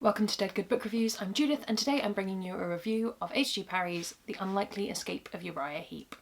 Welcome to Dead Good Book Reviews. I'm Judith, and today I'm bringing you a review of H.G. Parry's The Unlikely Escape of Uriah Heep.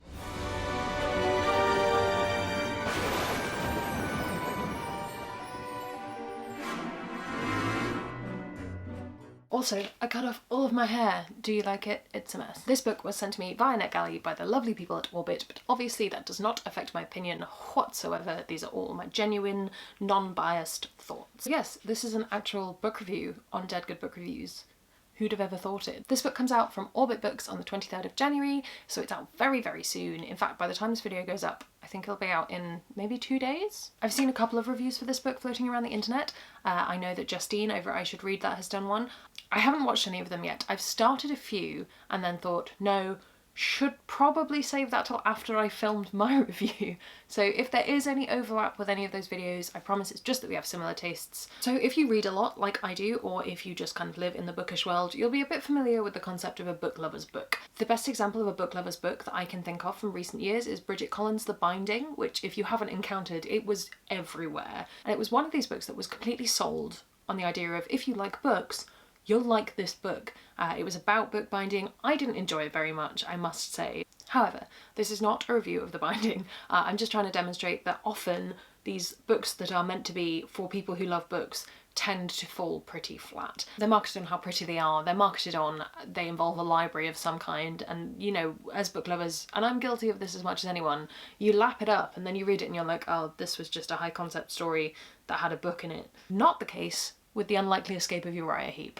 Also, I cut off all of my hair. Do you like it? It's a mess. This book was sent to me via NetGalley by the lovely people at Orbit, but obviously that does not affect my opinion whatsoever. These are all my genuine, non-biased thoughts. Yes, this is an actual book review on Dead Good Book Reviews. Who'd have ever thought it? This book comes out from Orbit Books on the 23rd of January, so it's out very, very soon. In fact, by the time this video goes up, I think it'll be out in maybe 2 days? I've seen a couple of reviews for this book floating around the internet. I know that Justine over at I Should Read That has done one. I haven't watched any of them yet. I've started a few and then thought, no, should probably save that till after I filmed my review. So if there is any overlap with any of those videos, I promise it's just that we have similar tastes. So if you read a lot like I do, or if you just kind of live in the bookish world, you'll be a bit familiar with the concept of a book lover's book. The best example of a book lover's book that I can think of from recent years is Bridget Collins' The Binding, which if you haven't encountered, it was everywhere. And it was one of these books that was completely sold on the idea of, if you like books, you'll like this book. It was about bookbinding. I didn't enjoy it very much, I must say. However, this is not a review of The Binding. I'm just trying to demonstrate that often these books that are meant to be for people who love books tend to fall pretty flat. They're marketed on how pretty they are, they're marketed on they involve a library of some kind, and you know, as book lovers, and I'm guilty of this as much as anyone, you lap it up and then you read it and you're like, oh, this was just a high concept story that had a book in it. Not the case with The Unlikely Escape of Uriah Heep.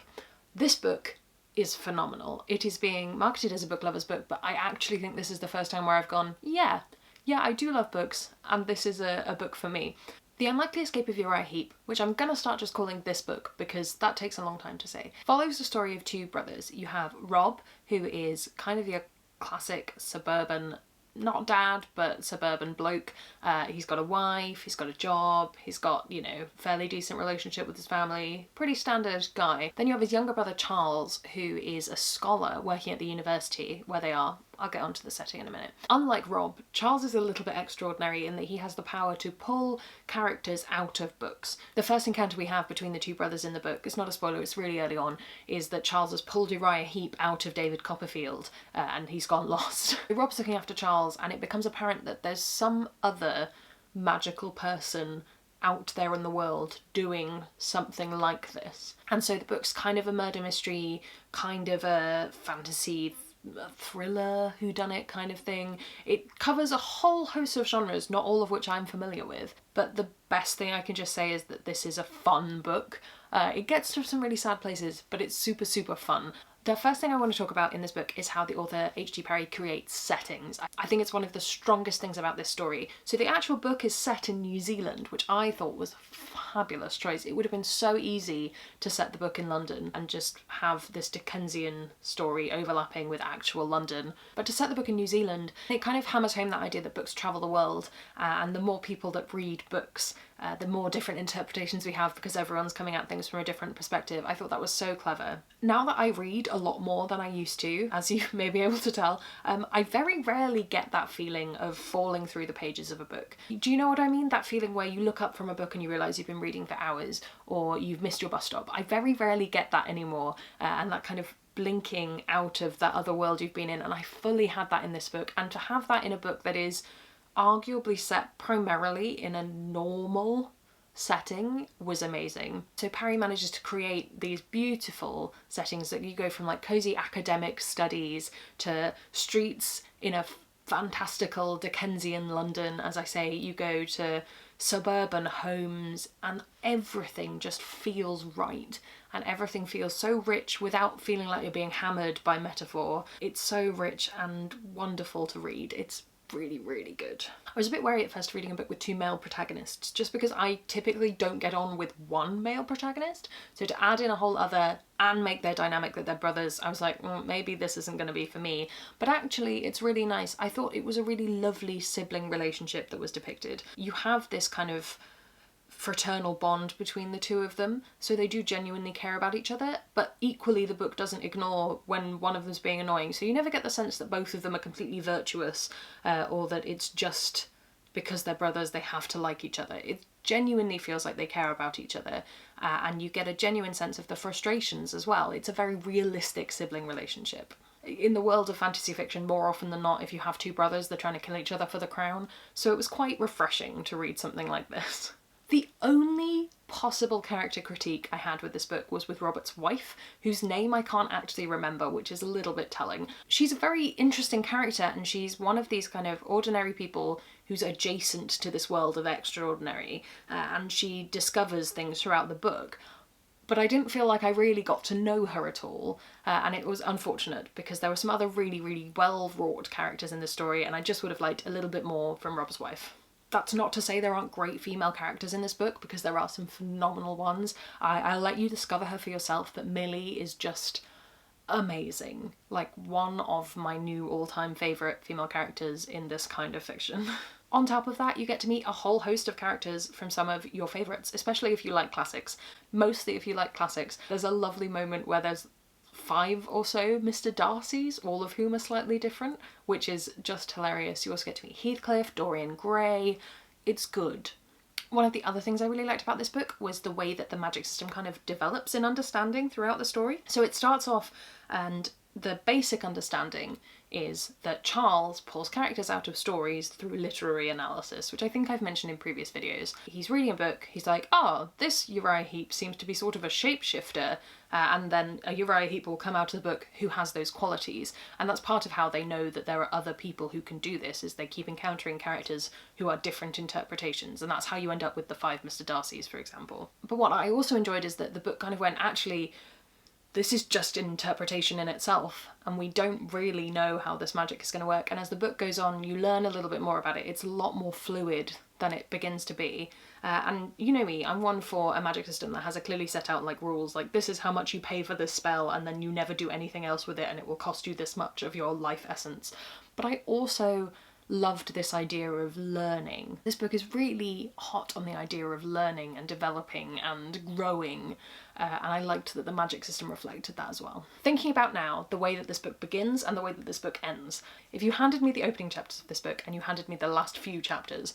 This book is phenomenal. It is being marketed as a book lover's book, but I actually think this is the first time where I've gone, yeah, I do love books, and this is a book for me. The Unlikely Escape of Uriah Heep, which I'm gonna start just calling this book because that takes a long time to say, follows the story of two brothers. You have Rob, who is kind of your classic suburban, not dad, but suburban bloke. He's got a wife, he's got a job, he's got, you know, fairly decent relationship with his family, pretty standard guy. Then you have his younger brother Charles, who is a scholar working at the university where they are. I'll get onto the setting in a minute. Unlike Rob, Charles is a little bit extraordinary in that he has the power to pull characters out of books. The first encounter we have between the two brothers in the book, it's not a spoiler, it's really early on, is that Charles has pulled Uriah Heep out of David Copperfield and he's gone lost. Rob's looking after Charles and it becomes apparent that there's some other magical person out there in the world doing something like this. And so the book's kind of a murder mystery, kind of a fantasy, a thriller, whodunit kind of thing. It covers a whole host of genres, not all of which I'm familiar with, but the best thing I can just say is that this is a fun book. It gets to some really sad places, but it's super, super fun. The first thing I want to talk about in this book is how the author H.G. Parry creates settings. I think it's one of the strongest things about this story. So the actual book is set in New Zealand, which I thought was a fabulous choice. It would have been so easy to set the book in London and just have this Dickensian story overlapping with actual London. But to set the book in New Zealand, it kind of hammers home that idea that books travel the world, and the more people that read books, the more different interpretations we have because everyone's coming at things from a different perspective. I thought that was so clever. Now that I read a lot more than I used to, as you may be able to tell, I very rarely get that feeling of falling through the pages of a book. Do you know what I mean? That feeling where you look up from a book and you realise you've been reading for hours, or you've missed your bus stop. I very rarely get that anymore, and that kind of blinking out of that other world you've been in, and I fully had that in this book. And to have that in a book that is arguably set primarily in a normal setting was amazing. So Parry manages to create these beautiful settings that you go from like cozy academic studies to streets in a fantastical Dickensian London. As I say, you go to suburban homes and everything just feels right and everything feels so rich without feeling like you're being hammered by metaphor. It's so rich and wonderful to read. It's really, really good. I was a bit wary at first reading a book with two male protagonists, just because I typically don't get on with one male protagonist. So to add in a whole other and make their dynamic that they're brothers, I was like, maybe this isn't going to be for me. But actually, it's really nice. I thought it was a really lovely sibling relationship that was depicted. You have this kind of fraternal bond between the two of them, so they do genuinely care about each other, but equally the book doesn't ignore when one of them's being annoying, so you never get the sense that both of them are completely virtuous, or that it's just because they're brothers they have to like each other. It genuinely feels like they care about each other, and you get a genuine sense of the frustrations as well. It's a very realistic sibling relationship. In the world of fantasy fiction, more often than not, if you have two brothers, they're trying to kill each other for the crown, so it was quite refreshing to read something like this. The only possible character critique I had with this book was with Robert's wife, whose name I can't actually remember, which is a little bit telling. She's a very interesting character, and she's one of these kind of ordinary people who's adjacent to this world of extraordinary, and she discovers things throughout the book. But I didn't feel like I really got to know her at all, and it was unfortunate because there were some other really, really well-wrought characters in this story, and I just would have liked a little bit more from Robert's wife. That's not to say there aren't great female characters in this book, because there are some phenomenal ones. I'll let you discover her for yourself, but Millie is just amazing. Like, one of my new all-time favourite female characters in this kind of fiction. On top of that, you get to meet a whole host of characters from some of your favourites, especially if you like classics. Mostly if you like classics. There's a lovely moment where there's 5 or so Mr. Darcys, all of whom are slightly different, which is just hilarious. You also get to meet Heathcliff, Dorian Gray. It's good. One of the other things I really liked about this book was the way that the magic system kind of develops in understanding throughout the story. So it starts off, and the basic understanding is that Charles pulls characters out of stories through literary analysis, which I think I've mentioned in previous videos. He's reading a book, he's like, oh, this Uriah Heep seems to be sort of a shapeshifter, and then a Uriah Heep will come out of the book who has those qualities, and that's part of how they know that there are other people who can do this, is they keep encountering characters who are different interpretations, and that's how you end up with the 5 Mr. Darcys, for example. But what I also enjoyed is that the book kind of went, actually, this is just an interpretation in itself, and we don't really know how this magic is going to work, and as the book goes on you learn a little bit more about it. It's a lot more fluid than it begins to be, and you know me, I'm one for a magic system that has a clearly set out like rules, like this is how much you pay for this spell and then you never do anything else with it and it will cost you this much of your life essence. But I also loved this idea of learning. This book is really hot on the idea of learning and developing and growing, and I liked that the magic system reflected that as well. Thinking about now the way that this book begins and the way that this book ends, if you handed me the opening chapters of this book and you handed me the last few chapters,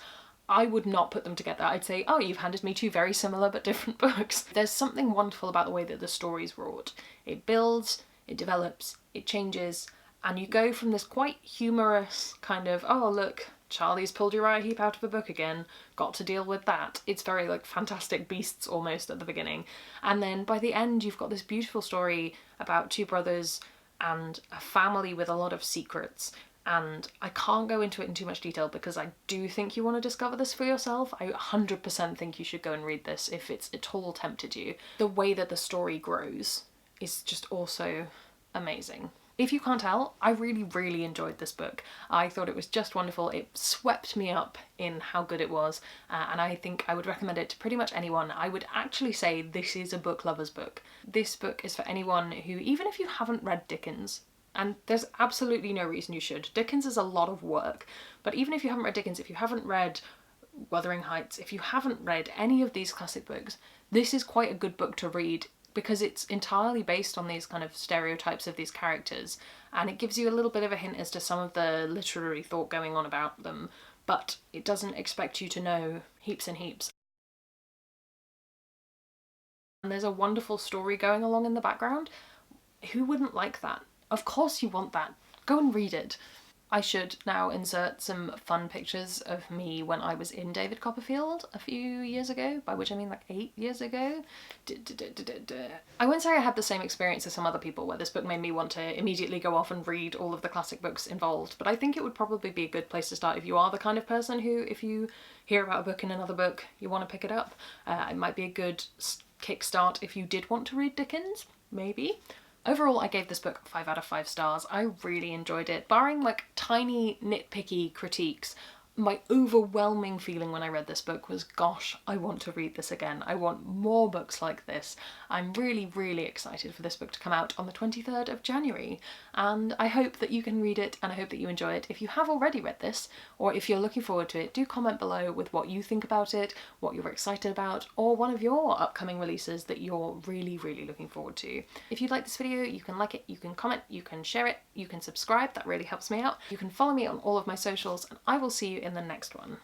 I would not put them together. I'd say, oh, you've handed me 2 very similar but different books. There's something wonderful about the way that the story's wrought. It builds, it develops, it changes, and you go from this quite humorous kind of, oh look, Charlie's pulled Uriah Heep out of a book again, got to deal with that. It's very like Fantastic Beasts almost at the beginning. And then by the end you've got this beautiful story about 2 brothers and a family with a lot of secrets. And I can't go into it in too much detail because I do think you want to discover this for yourself. I 100% think you should go and read this if it's at all tempted you. The way that the story grows is just also amazing. If you can't tell, I really, really enjoyed this book. I thought it was just wonderful. It swept me up in how good it was, and I think I would recommend it to pretty much anyone. I would actually say this is a book lover's book. This book is for anyone who, even if you haven't read Dickens, and there's absolutely no reason you should. Dickens is a lot of work, but even if you haven't read Dickens, if you haven't read Wuthering Heights, if you haven't read any of these classic books, this is quite a good book to read, because it's entirely based on these kind of stereotypes of these characters, and it gives you a little bit of a hint as to some of the literary thought going on about them, but it doesn't expect you to know heaps and heaps. And there's a wonderful story going along in the background. Who wouldn't like that? Of course you want that. Go and read it. I should now insert some fun pictures of me when I was in David Copperfield a few years ago, by which I mean like 8 years ago. I won't say I had the same experience as some other people where this book made me want to immediately go off and read all of the classic books involved, but I think it would probably be a good place to start if you are the kind of person who, if you hear about a book in another book, you want to pick it up. It might be a good kickstart if you did want to read Dickens, maybe. Overall, I gave this book 5 out of 5 stars. I really enjoyed it. Barring like tiny nitpicky critiques, my overwhelming feeling when I read this book was, gosh, I want to read this again. I want more books like this. I'm really, really excited for this book to come out on the 23rd of January, and I hope that you can read it and I hope that you enjoy it. If you have already read this, or if you're looking forward to it, do comment below with what you think about it, what you're excited about, or one of your upcoming releases that you're really, really looking forward to. If you like this video, you can like it, you can comment, you can share it, you can subscribe, that really helps me out. You can follow me on all of my socials, and I will see you in the next one.